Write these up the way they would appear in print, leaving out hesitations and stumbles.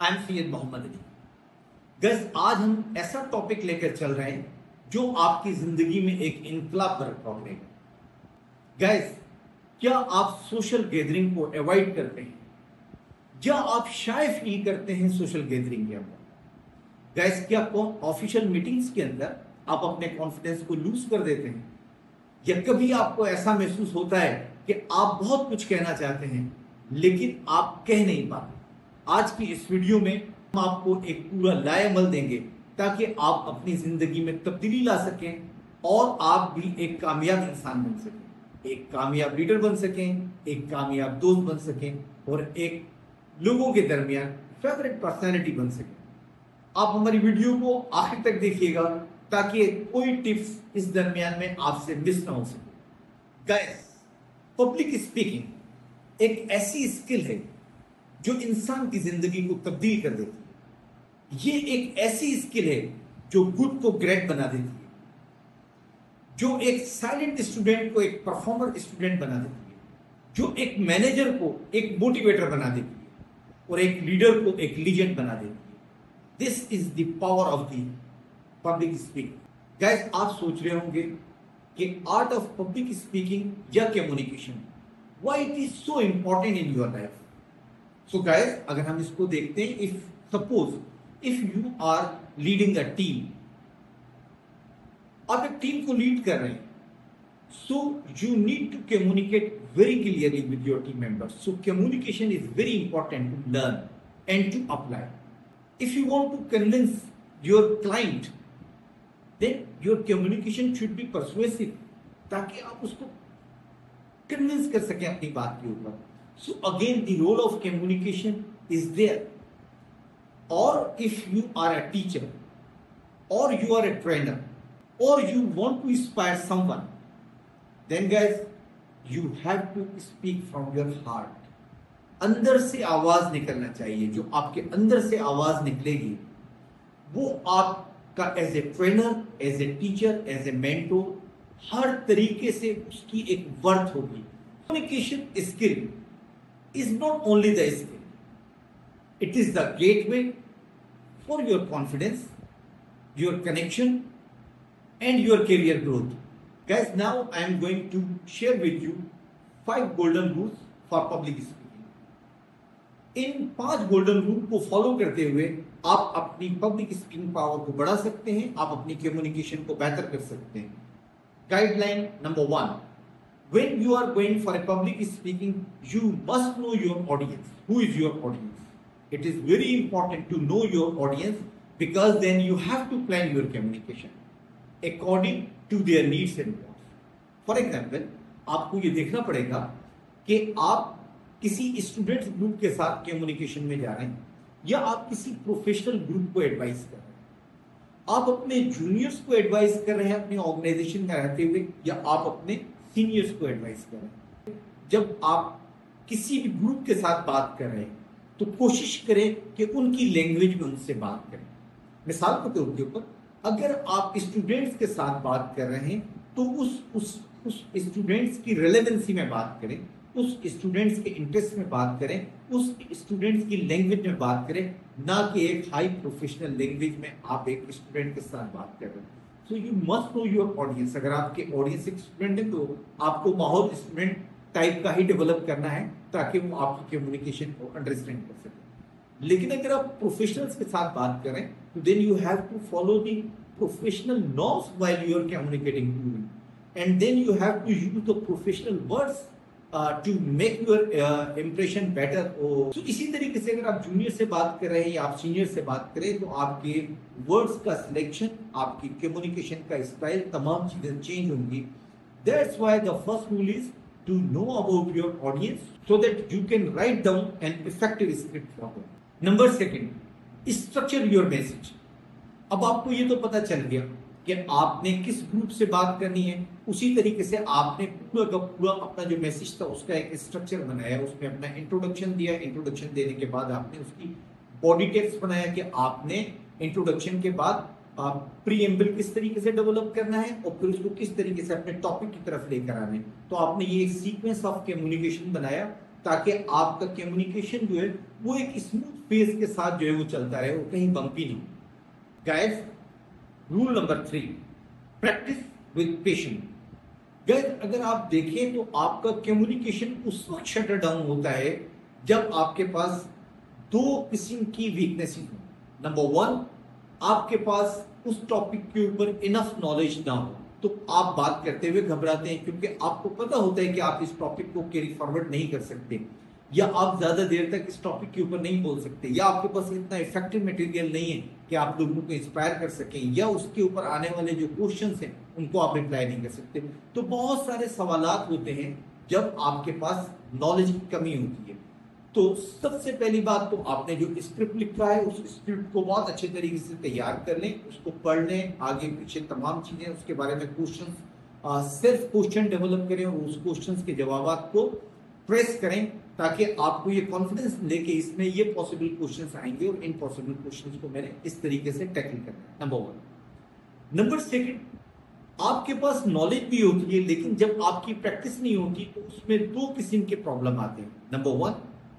I am Syed Mohammad Ali. Guys आज हम ऐसा टॉपिक लेकर चल रहे हैं जो आपकी जिंदगी में एक इनकलाब बरपा करेगा। गैस, क्या आप सोशल गैदरिंग को अवॉइड करते हैं? क्या आप शाय फील करते हैं सोशल गैदरिंग के अंदर? गैस, क्या ऑफिशियल मीटिंग्स के अंदर आप अपने कॉन्फिडेंस को लूज कर देते हैं? या कभी आपको ऐसा महसूस होता है कि आप बहुत कुछ कहना चाहते हैं लेकिन आप कह नहीं पाते? आज की इस वीडियो में हम आपको एक पूरा लाएमल देंगे ताकि आप अपनी जिंदगी में तब्दीली ला सकें और आप भी एक कामयाब इंसान बन सकें, एक कामयाब लीडर बन सकें, एक कामयाब दोस्त बन सकें और एक लोगों के दरमियान फेवरेट पर्सनैलिटी बन सकें। आप हमारी वीडियो को आखिर तक देखिएगा ताकि कोई टिप्स इस दरमियान में आपसे मिस ना हो सके। गाइस, पब्लिक स्पीकिंग एक ऐसी स्किल है जो इंसान की जिंदगी को तब्दील कर देती है। ये एक ऐसी स्किल है जो गुड को ग्रेट बना देती है, जो एक साइलेंट स्टूडेंट को एक परफॉर्मर स्टूडेंट बना देती है, जो एक मैनेजर को एक मोटिवेटर बना देती है और एक लीडर को एक लीजेंड बना देती है। This is the power of the public speaking. Guys, आप सोच रहे होंगे कि आर्ट ऑफ पब्लिक स्पीकिंग या communication, why it is so important in your life. So guys, अगर हम इसको देखते हैं, if suppose if you are leading a team, आप एक टीम को लीड कर रहे हैं, so you need to communicate very clearly with your team members. So communication is very important to learn and to apply. If you want to convince your client, then your communication should be persuasive, ताकि आप उसको convince कर सकें अपनी बात के ऊपर। So again, the role of communication is there. Or if you are a teacher, or you are a trainer, or you want to inspire someone, then guys, you have to speak from your heart. अंदर से आवाज निकलना चाहिए। जो आपके अंदर से आवाज निकलेगी वो आपका as a trainer, as a teacher, as a mentor, हर तरीके से उसकी एक वर्थ होगी। Communication skill is not only the skill, it is the gateway for your confidence, your connection and your career growth. Guys, now I am going to share with you 5 golden rules for public speaking. In 5 golden rule को follow करते हुए आप अपनी public speaking power को बढ़ा सकते हैं, आप अपनी कम्युनिकेशन को बेहतर कर सकते हैं। Guideline number 1, when you are going for a public speaking, you must know your audience. Who is your audience? It is very important to know your audience because then you have to plan your communication according to their needs and wants. For example, आपको ये देखना पड़ेगा कि आप किसी students group के साथ communication में जा रहे हैं या आप किसी प्रोफेशनल ग्रुप को एडवाइस कर रहे हैं, आप अपने जूनियर्स को एडवाइस कर रहे हैं अपनी ऑर्गेनाइजेशन में रहते हुए, या आप अपने सीनियर्स को एडवाइस करें। जब आप किसी भी ग्रुप के साथ बात कर रहे हैं तो कोशिश करें कि उनकी लैंग्वेज में उनसे बात करें। मिसाल के तौर के ऊपर, अगर आप स्टूडेंट्स के साथ बात कर रहे हैं तो उस स्टूडेंट्स की रेलेवेंसी में बात करें, उस स्टूडेंट्स के इंटरेस्ट में बात करें, उस स्टूडेंट्स की लैंग्वेज में बात करें, ना कि एक हाई प्रोफेशनल लैंग्वेज में आप एक स्टूडेंट के साथ बात कर रहे हैं। So you must know your audience. अगर आपके ऑडियंस एक स्टूडेंट है तो आपको माहौल स्टूडेंट टाइप का ही डेवलप करना है ताकि वो आपकी कम्युनिकेशन को अंडरस्टैंड कर सके। लेकिन अगर आप प्रोफेशनल्स के साथ बात करें तो then you have to follow the professional norms while you are communicating to him, and then you have to use the professional words to make your impression better. तो इसी तरीके से अगर आप जूनियर से बात कर रहे हैं या आप सीनियर से बात करें तो आपके वर्ड्स का सिलेक्शन, आपकी कम्युनिकेशन का स्टाइल, तमाम चीजें चेंज होंगी। That's why the first rule is to know about your audience so that you can write down an effective script for them. Number 2, structure your message. अब आपको ये तो पता चल गया कि आपने किस ग्रुप से बात करनी है, उसी तरीके से आपने पूरा का पूरा अपना जो मैसेज था उसका एक स्ट्रक्चर बनाया, उसमें अपना इंट्रोडक्शन दिया। इंट्रोडक्शन देने के बाद आपने उसकी बॉडी टेक्स्ट बनाया कि आपने इंट्रोडक्शन के बाद आप प्रीएम्बल किस तरीके से डेवलप करना है और फिर उसको किस तरीके से अपने टॉपिक की तरफ लेकर आना है। तो आपने ये एक सीक्वेंस ऑफ कम्युनिकेशन बनाया ताकि आपका कम्युनिकेशन जो है वो एक स्मूथ फेस के साथ जो है वो चलता रहे, वो कहीं बम्पी नहीं। Guys, rule number 3, practice with patience. Guys, अगर आप देखें तो आपका कम्युनिकेशन उस वक्त शटर डाउन होता है जब आपके पास दो किस्म की वीकनेसेस हो। नंबर 1, आपके पास उस टॉपिक के ऊपर इनफ नॉलेज ना हो, तो आप बात करते हुए घबराते हैं क्योंकि आपको पता होता है कि आप इस टॉपिक को कैरी फॉरवर्ड नहीं कर सकते, या आप ज्यादा देर तक इस टॉपिक के ऊपर नहीं बोल सकते, या आपके पास इतना इफेक्टिव मटेरियल नहीं है कि आप लोगों को इंस्पायर कर सकें, या उसके ऊपर आने वाले जो क्वेश्चंस हैं उनको आप रिप्लाई नहीं कर सकते। तो बहुत सारे सवालात होते हैं जब आपके पास नॉलेज की कमी होती है। तो सबसे पहली बात तो आपने जो स्क्रिप्ट लिखा है उस स्क्रिप्ट को बहुत अच्छे तरीके से तैयार कर लें, उसको पढ़ लें, आगे पीछे तमाम चीजें उसके बारे में क्वेश्चन, सिर्फ क्वेश्चन डेवलप करें और उस क्वेश्चन के जवाब को प्रेस करें, ताकि आपको ये कॉन्फिडेंस लेके इसमें ये पॉसिबल क्वेश्चंस आएंगे और इन पॉसिबल क्वेश्चंस को मैंने इस तरीके से टैकल करना है। नंबर 1। नंबर 2, आपके पास नॉलेज भी होती है लेकिन जब आपकी प्रैक्टिस नहीं होती तो उसमें दो किस्म के प्रॉब्लम आते हैं। नंबर 1,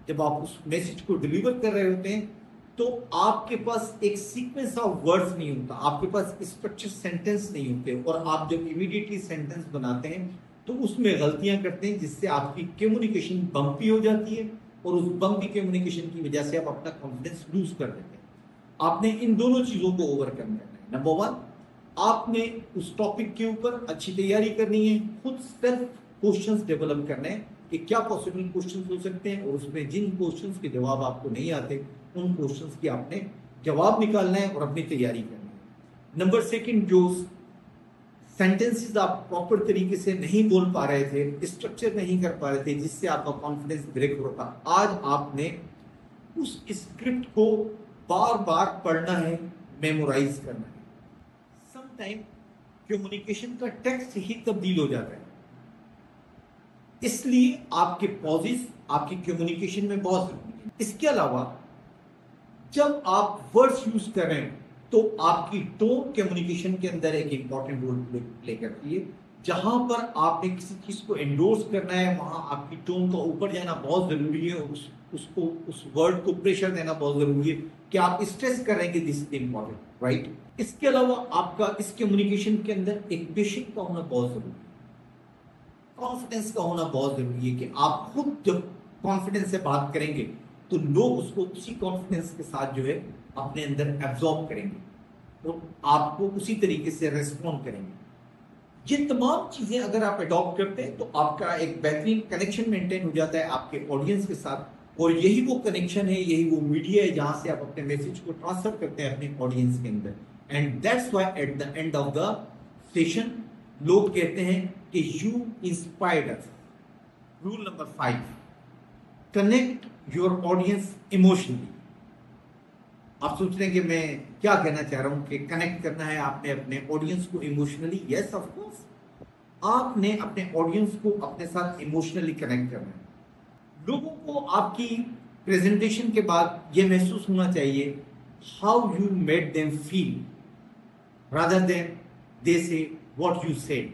जब आप उस मैसेज को डिलीवर कर रहे होते हैं तो आपके पास एक सीक्वेंस ऑफ वर्ड्स नहीं होता, आपके पास स्ट्रक्चर सेंटेंस नहीं होते, और आप जब इमीडिएटली सेंटेंस बनाते हैं तो उसमें गलतियां करते हैं जिससे आपकी कम्युनिकेशन बम्पी हो जाती है, और उस बम्पी कम्युनिकेशन की वजह से आप अपना कॉन्फिडेंस लूज कर देते हैं। आपने इन दोनों चीजों को ओवरकम करना है। नंबर 1, आपने उस टॉपिक के ऊपर अच्छी तैयारी करनी है, खुद सेल्फ क्वेश्चंस डेवलप करने हैं कि क्या पॉसिबल क्वेश्चंस हो सकते हैं, और उसमें जिन क्वेश्चंस के जवाब आपको नहीं आते उन क्वेश्चंस के आपने जवाब निकालना है और अपनी तैयारी करनी है। नंबर 2, जो सेंटेंसेस आप प्रॉपर तरीके से नहीं बोल पा रहे थे, स्ट्रक्चर नहीं कर पा रहे थे, जिससे आपका कॉन्फिडेंस ब्रेक हो रहा था, आज आपने उस स्क्रिप्ट को बार बार पढ़ना है, मेमोराइज करना है। समटाइम कम्युनिकेशन का टेक्स्ट ही तब्दील हो जाता है, इसलिए आपके पॉजेस आपकी कम्युनिकेशन में बहुत जरूरी है। इसके अलावा जब आप वर्ड्स यूज कर रहे हैं तो आपकी टोन कम्युनिकेशन के अंदर एक इंपॉर्टेंट रोल प्ले करती है। जहां पर आपने किसी चीज को एंडोर्स करना है वहां आपकी टोन का ऊपर जाना बहुत जरूरी है, और उसको उस वर्ड को प्रेशर देना बहुत जरूरी है कि आप स्ट्रेस कर रहे हैं कि दिस इज इंपॉर्टेंट, राइट। इसके अलावा आपका इस कम्युनिकेशन के अंदर एक पेशेंस का होना बहुत जरूरी है, कॉन्फिडेंस का होना बहुत जरूरी है कि आप खुद जब कॉन्फिडेंस से बात करेंगे तो लोग उसको उसी कॉन्फिडेंस के साथ जो है अपने अंदर एब्जॉर्ब करेंगे और आपको उसी तरीके से रेस्पॉन्ड करेंगे। ये तमाम चीजें अगर आप अडॉप्ट करते हैं तो आपका एक बेहतरीन कनेक्शन मेंटेन हो जाता है आपके ऑडियंस के साथ, और यही वो कनेक्शन है, यही वो मीडिया है जहां से आप अपने मैसेज को ट्रांसफर करते हैं अपने ऑडियंस के अंदर। And that's why at the end of the session लोग कहते हैं कि you inspired us. Rule number 5, connect your audience emotionally. आप सोच रहे हैं कि मैं क्या कहना चाह रहा हूं कि कनेक्ट करना है आपने अपने ऑडियंस को इमोशनली। यस, ऑफ कोर्स, आपने अपने ऑडियंस को अपने साथ इमोशनली कनेक्ट करना है। लोगों को आपकी प्रेजेंटेशन के बाद यह महसूस होना चाहिए how you made them feel rather than they say what you said.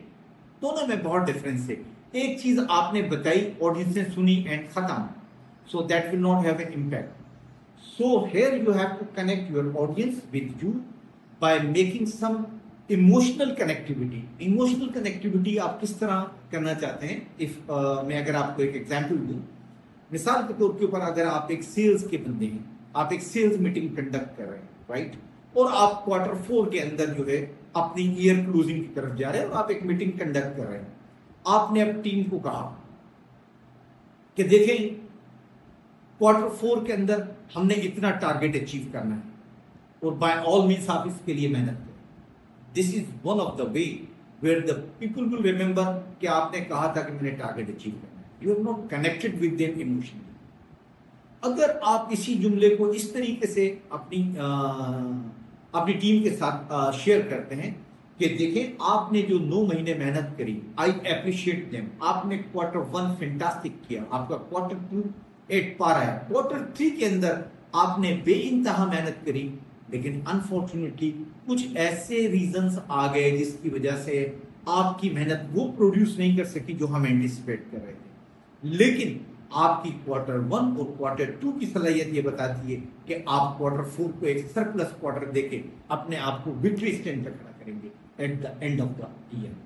दोनों में बहुत डिफरेंस है। एक चीज आपने बताई, ऑडियंस ने सुनी एंड खत्म, so that will not have an impact. So here you have to connect your audience with you by making some emotional connectivity. Emotional connectivity आप किस तरह करना चाहते हैं? मैं अगर आपको एक एग्जांपल दूं, मिसाल के तौर के ऊपर अगर आप एक सेल्स के बंदे हैं, आप एक सेल्स मीटिंग कंडक्ट कर रहे हैं, राइट, और आप Q4 के अंदर जो है अपनी ईयर क्लोजिंग की तरफ जा रहे हैं और आप एक मीटिंग कंडक्ट कर रहे हैं। आपने अपनी टीम को कहा कि देखें Q4 के अंदर हमने इतना टारगेट अचीव करना है और बाय ऑल मीन्स आप इसके लिए मेहनत करें। This is one of the way where the people will remember कि आपने कहा था कि मैंने टारगेट अचीव करना है। You are not connected with them emotionally. अगर आप इसी जुमले को इस तरीके से अपनी टीम के साथ शेयर करते हैं कि देखें आपने जो 9 महीने मेहनत करी, आई एप्रिशिएट देम, आपने Q1 फैंटास्टिक किया, आपका Q2 8 पार आया, Q3 के अंदर आपने बेइंतहा मेहनत करी, लेकिन अनफॉर्चुनेटली कुछ ऐसे रीजंस आ गए जिसकी वजह से आपकी मेहनत वो प्रोड्यूस नहीं कर सकी जो हम एंटिसिपेट कर रहे थे। लेकिन आपकी क्वार्टर 1 और क्वार्टर 2 की सलाहियत ये बताती है कि आप क्वार्टर 4 को एक सरप्लस क्वार्टर देके अपने आप को विक्ट्री स्टैंड पे खड़ा करेंगे at the end of the year.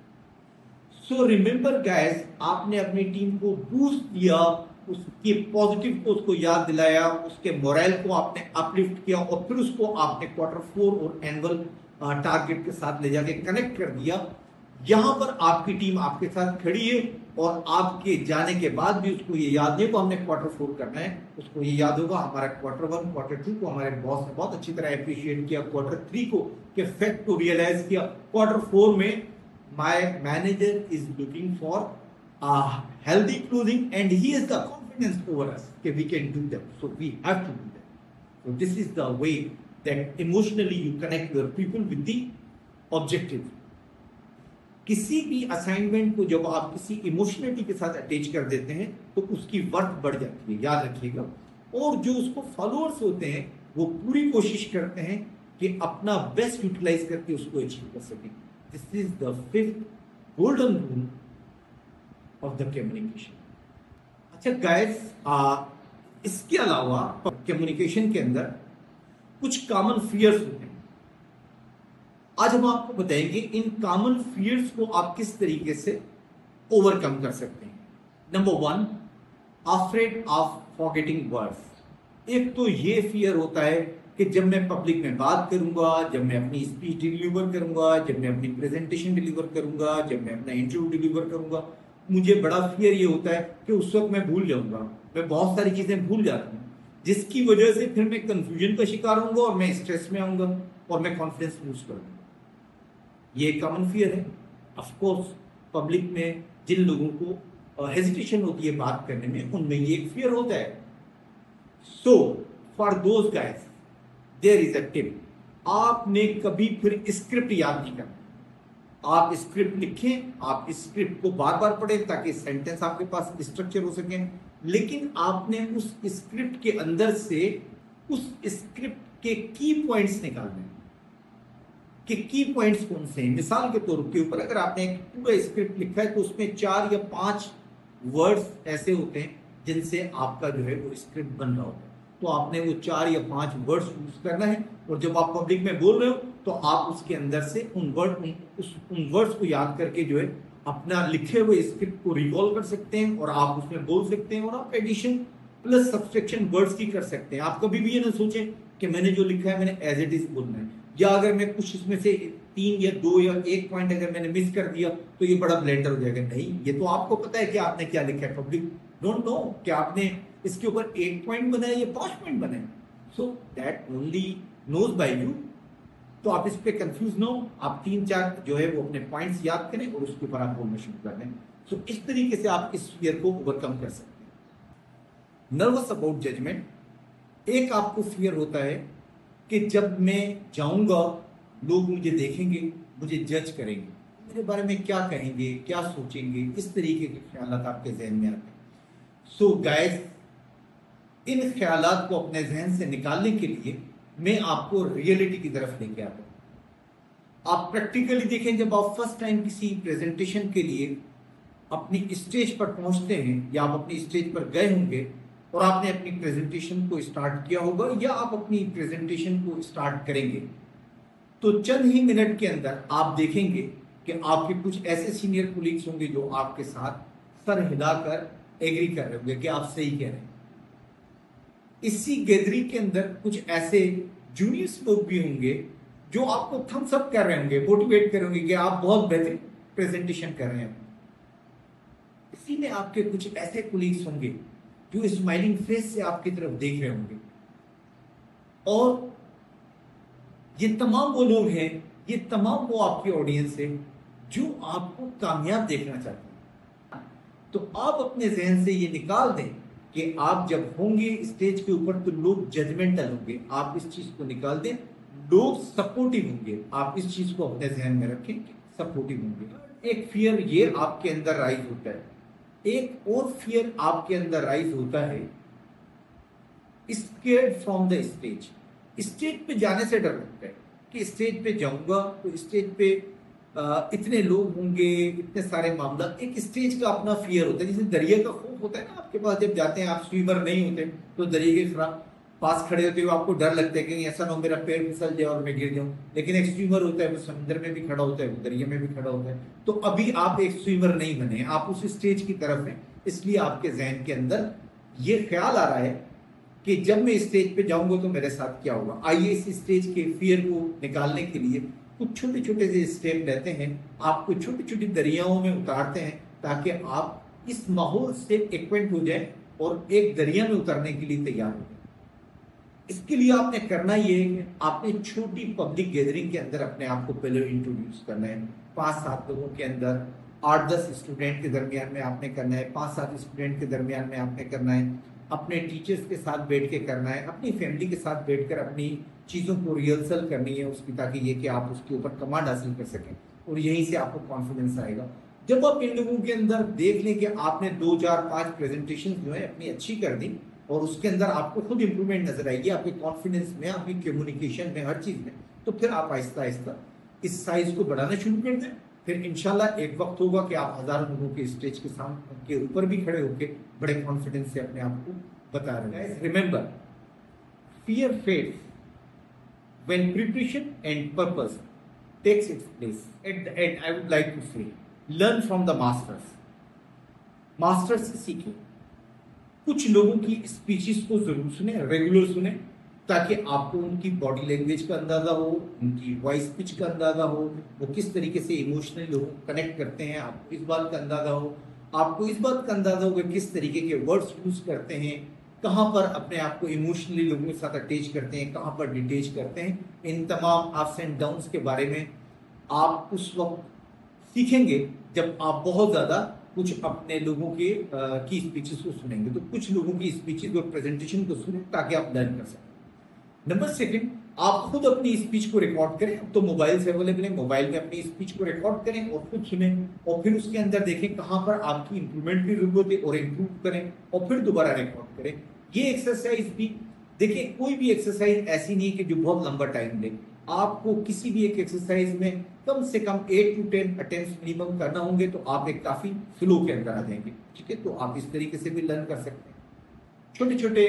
So remember guys, आपने अपनी टीम को बूस्ट दिया, उसके पॉजिटिव को उसको याद दिलाया, उसके मोरल को आपने अपलिफ्ट किया और फिर उसको आपने क्वार्टर 4 और एनुअल टारगेट के साथ ले जाके कनेक्ट कर दिया। यहां पर आपकी टीम आपके साथ खड़ी है और आपके जाने के बाद भी उसको ये याद नहीं को हमने क्वार्टर 4 करना है, उसको ये याद होगा हमारा क्वार्टर 1 क्वार्टर 2 को हमारे बॉस ने बहुत अच्छी तरह अप्रिशिएट किया, क्वार्टर 3 को के फैक्ट को रियलाइज किया, क्वार्टर 4 में my manager is looking for healthy closing and he has the confidence over us that we can do that, so we have to do that. So this is the way that emotionally you connect your people with the objective. किसी भी assignment को जब आप किसी इमोशनलिटी के साथ attach कर देते हैं तो उसकी वर्थ बढ़ जाती है, याद रखिएगा। और जो उसको फॉलोअर्स होते हैं वो पूरी कोशिश करते हैं कि अपना बेस्ट यूटिलाइज करके उसको अचीव कर सकें। This is the 5th golden rule of the communication. अच्छा गाइस, इसके अलावा कम्युनिकेशन के अंदर कुछ कॉमन फियर्स होते हैं। आज हम आपको बताएंगे इन कॉमन फियर्स को आप किस तरीके से ओवरकम कर सकते हैं। Number 1, afraid of forgetting words. एक तो ये फियर होता है कि जब मैं पब्लिक में बात करूंगा, जब मैं अपनी स्पीच डिलीवर करूंगा, जब मैं अपनी प्रेजेंटेशन डिलीवर करूंगा, जब मैं अपना इंटरव्यू डिलीवर करूंगा, मुझे बड़ा फियर ये होता है कि उस वक्त मैं भूल जाऊंगा, मैं बहुत सारी चीजें भूल जाता हूँ, जिसकी वजह से फिर मैं कंफ्यूजन का शिकार होऊंगा और मैं स्ट्रेस में आऊंगा और मैं कॉन्फिडेंस लूज करूंगा। ये कॉमन फियर है। ऑफ कोर्स पब्लिक में जिन लोगों को हेजिटेशन होती है बात करने में, उनमें ये एक फियर होता है। So for those guys there is a tip, आपने कभी फिर स्क्रिप्ट याद नहीं करना। आप स्क्रिप्ट लिखें, आप स्क्रिप्ट को बार बार पढ़ें ताकि सेंटेंस आपके पास स्ट्रक्चर हो सके, लेकिन आपने उस स्क्रिप्ट के अंदर से उस स्क्रिप्ट के की पॉइंट्स निकालने हैं कि की पॉइंट्स कौन से हैं। मिसाल के तौर के ऊपर अगर आपने एक पूरा स्क्रिप्ट लिखा है तो उसमें 4 या 5 वर्ड्स ऐसे होते हैं जिनसे आपका जो है वो स्क्रिप्ट बन रहा होता है, तो आपने वो 4 या 5 वर्ड्स यूज करना है और जब आप पब्लिक में बोल रहे हो तो आप उसके अंदर से उन वर्ड्स को याद करके जो है अपना लिखे हुए स्क्रिप्ट को रिकॉल कर सकते हैं और आप उसमें बोल सकते हैं और आप एडिशन प्लस सब्सट्रैक्शन वर्ड्स की कर सकते हैं। आप कभी भी ये ना सोचें कि मैंने जो लिखा है मैंने एज इट इज बोलना है, या अगर मैं कुछ इसमें से 3 या 2 या 1 पॉइंट अगर मैंने मिस कर दिया तो ये बड़ा ब्लेंडर हो जाएगा। नहीं, ये तो आपको पता है कि आपने क्या लिखा है, पब्लिक डोंट नो कि आपने इसके ऊपर 8 पॉइंट बनाए या 5 पॉइंट बनाए। So that only knows by you. तो आप इस पे कंफ्यूज ना हो, आप 3-4 जो है वो अपने पॉइंट्स याद करें और उसके ऊपर आप बोलना शुरू कर दें। सो इस तरीके से आप इस फियर को ओवरकम कर सकते हैं। नर्वस अबाउट जजमेंट, एक आपको फियर होता है कि जब मैं जाऊंगा लोग मुझे देखेंगे, मुझे जज करेंगे, मेरे बारे में क्या कहेंगे, क्या सोचेंगे, इस तरीके के ख्यालात आपके जहन में आते हैं। सो गाइस, इन ख्यालात को अपने जहन से निकालने के लिए मैं आपको रियलिटी की तरफ लेके आता हूं। आप प्रैक्टिकली देखें, जब आप फर्स्ट टाइम किसी प्रेजेंटेशन के लिए अपनी स्टेज पर पहुंचते हैं या आप अपनी स्टेज पर गए होंगे और आपने अपनी प्रेजेंटेशन को स्टार्ट किया होगा या आप अपनी प्रेजेंटेशन को स्टार्ट करेंगे, तो चंद ही मिनट के अंदर आप देखेंगे कि आपके कुछ ऐसे सीनियर कोलीग्स होंगे जो आपके साथ सर हिलाकर एग्री कर रहे होंगे कि आप सही कह रहे हैं। इसी गैदरिंग के अंदर कुछ ऐसे जूनियर्स लोग भी होंगे जो आपको थम्स अप कर रहे होंगे, मोटिवेट कर रहे होंगे कि आप बहुत बेहतर प्रेजेंटेशन कर रहे हैं। इसी में आपके कुछ ऐसे कोलीग्स होंगे जो स्माइलिंग फेस से आपकी तरफ देख रहे होंगे, और ये तमाम वो लोग हैं, ये तमाम वो आपकी ऑडियंस है जो आपको कामयाब देखना चाहते हैं। तो आप अपने जहन से ये निकाल दें कि आप जब होंगे स्टेज के ऊपर तो लोग जजमेंटल होंगे, आप इस चीज को निकाल दें, लोग सपोर्टिव होंगे, आप इस चीज को अपने जहन में रखें, सपोर्टिव होंगे। एक फियर ये आपके अंदर राइज होता है, एक और फियर आपके अंदर राइज होता है scared from the stage. Stage पे जाने से डर लगता है कि स्टेज पे जाऊंगा तो स्टेज पे इतने लोग होंगे, इतने सारे मामला, एक स्टेज का अपना फियर होता है। जैसे दरिया का खौफ होता है ना आपके पास, जब जाते हैं, आप स्विमर नहीं होते तो दरिया के पास खड़े होते हो, आपको डर लगता है कि ऐसा ना हो मेरा पैर फिसल जाए और मैं गिर जाऊं। लेकिन एक स्विमर होता है वो समुद्र में भी खड़ा होता है, वो दरिया में भी खड़ा होता है। तो अभी आप एक स्विमर नहीं बने, आप उस स्टेज की तरफ हैं, इसलिए आपके जहन के अंदर ये ख्याल आ रहा है कि जब मैं स्टेज पे जाऊंगा तो मेरे साथ क्या होगा। आइए इस स्टेज के फियर को निकालने के लिए कुछ छोटे छोटे से स्टेप लेते हैं, आपको छोटी छोटी दरियाओं में उतारते हैं, ताकि आप इस माहौल से एक्वेंट हो जाए और एक दरिया में उतरने के लिए तैयार हो जाए। इसके लिए आपने करना ये है कि आपने छोटी पब्लिक गैदरिंग के अंदर अपने आप को पहले इंट्रोड्यूस करना है। 5-7 लोगों के अंदर, 8-10 स्टूडेंट के दरमियान में आपने करना है, 5-7 स्टूडेंट के दरमियान में आपने करना है, अपने टीचर्स के साथ बैठ के करना है, अपनी फैमिली के साथ बैठकर अपनी चीज़ों को रिहर्सल करनी है उसकी, ताकि ये कि आप उसके ऊपर कमांड हासिल कर सकें और यहीं से आपको कॉन्फिडेंस आएगा। जब आप इन लोगों के अंदर देख लें कि आपने 2-4-5 प्रेजेंटेशन जो है अपनी अच्छी कर दी और उसके अंदर आपको खुद इंप्रूवमेंट नजर आएगी, आपके कॉन्फिडेंस में, आपकी कम्युनिकेशन में, हर चीज़ में, तो फिर आप आहिस्ता आहिस्ता इस साइज को बढ़ाना शुरू कर दें। फिर इंशाल्लाह एक वक्त होगा कि आप हजारों लोगों के स्टेज के सामने के ऊपर भी खड़े होकर बड़े कॉन्फिडेंस से अपने आप को बता रहे हैं। Remember, fear fades when preparation and purpose takes its place. At the end, I would like to say, learn from the masters. Master से सीखें। कुछ लोगों की स्पीचेस को जरूर सुने, रेगुलर सुने, ताकि आपको उनकी बॉडी लैंग्वेज का अंदाजा हो, उनकी वॉइस पिच का अंदाजा हो, वो किस तरीके से इमोशनली लोगों को कनेक्ट करते हैं, आपको इस बात का अंदाजा हो। आपको इस बात का अंदाजा होगा किस तरीके के वर्ड्स यूज करते हैं, कहाँ पर अपने आप को इमोशनली लोगों के साथ अटैच करते हैं, कहाँ पर डिटेच करते हैं। इन तमाम अप्स एंड डाउन्स के बारे में आप उस वक्त सीखेंगे जब आप बहुत ज़्यादा कुछ अपने लोगों के की स्पीचेस को सुनेंगे। तो कुछ लोगों की स्पीचेस और प्रेजेंटेशन को सुने ताकि आप लर्न कर सकें। नंबर सेकंड, आप खुद अपनी स्पीच को रिकॉर्ड करें। अब तो मोबाइल अवेलेबल है, मोबाइल में अपनी स्पीच को रिकॉर्ड करें और खुद सुने, और फिर उसके अंदर देखें कहाँ पर आपकी इंप्रूवमेंट की जरूरत है और इम्प्रूव करें, और फिर दोबारा रिकॉर्ड करें। ये एक्सरसाइज भी देखिए, कोई भी एक्सरसाइज ऐसी नहीं कि जो बहुत लंबा टाइम ले। आपको किसी भी एक एक्सरसाइज में कम से कम 8 to 10 अटेम्प्ट्स मिनिमम करना होंगे, तो आप एक काफी फ्लो के अंदर आ जाएंगे। ठीक है, तो आप इस तरीके से भी लर्न कर सकते हैं। छोटे छोटे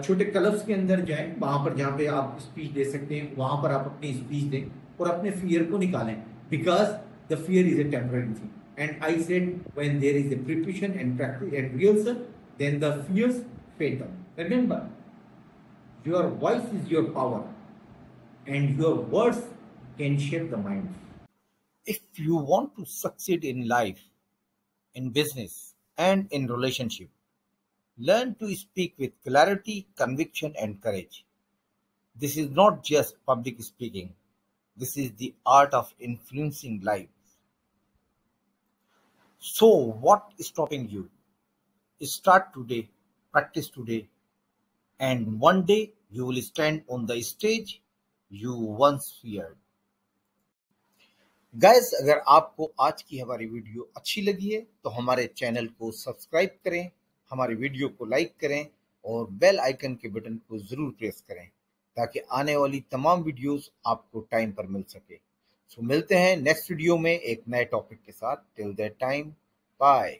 छोटे क्लब्स के अंदर जाएं, वहां पर जहाँ पे आप स्पीच दे सकते हैं, वहां पर आप अपनी स्पीच दें और अपने फियर को निकालें, because the fear is a temporary thing. And I said when there is a preparation and practice and rehearsal, then the fears fade down. Remember, your voice is your power and your words can shape the mind. If you want to succeed in life, in business, and in relationship, learn to speak with clarity, conviction, and courage. This is not just public speaking. This is the art of influencing lives. So, what is stopping you? Start today, practice today, and one day you will stand on the stage you once feared. Guys, अगर आपको आज की हमारी video अच्छी लगी है तो हमारे चैनल को सब्सक्राइब करें, हमारी वीडियो को लाइक करें और बेल आइकन के बटन को जरूर प्रेस करें, ताकि आने वाली तमाम वीडियोस आपको टाइम पर मिल सके। सो मिलते हैं नेक्स्ट वीडियो में एक नए टॉपिक के साथ। Till that time, bye.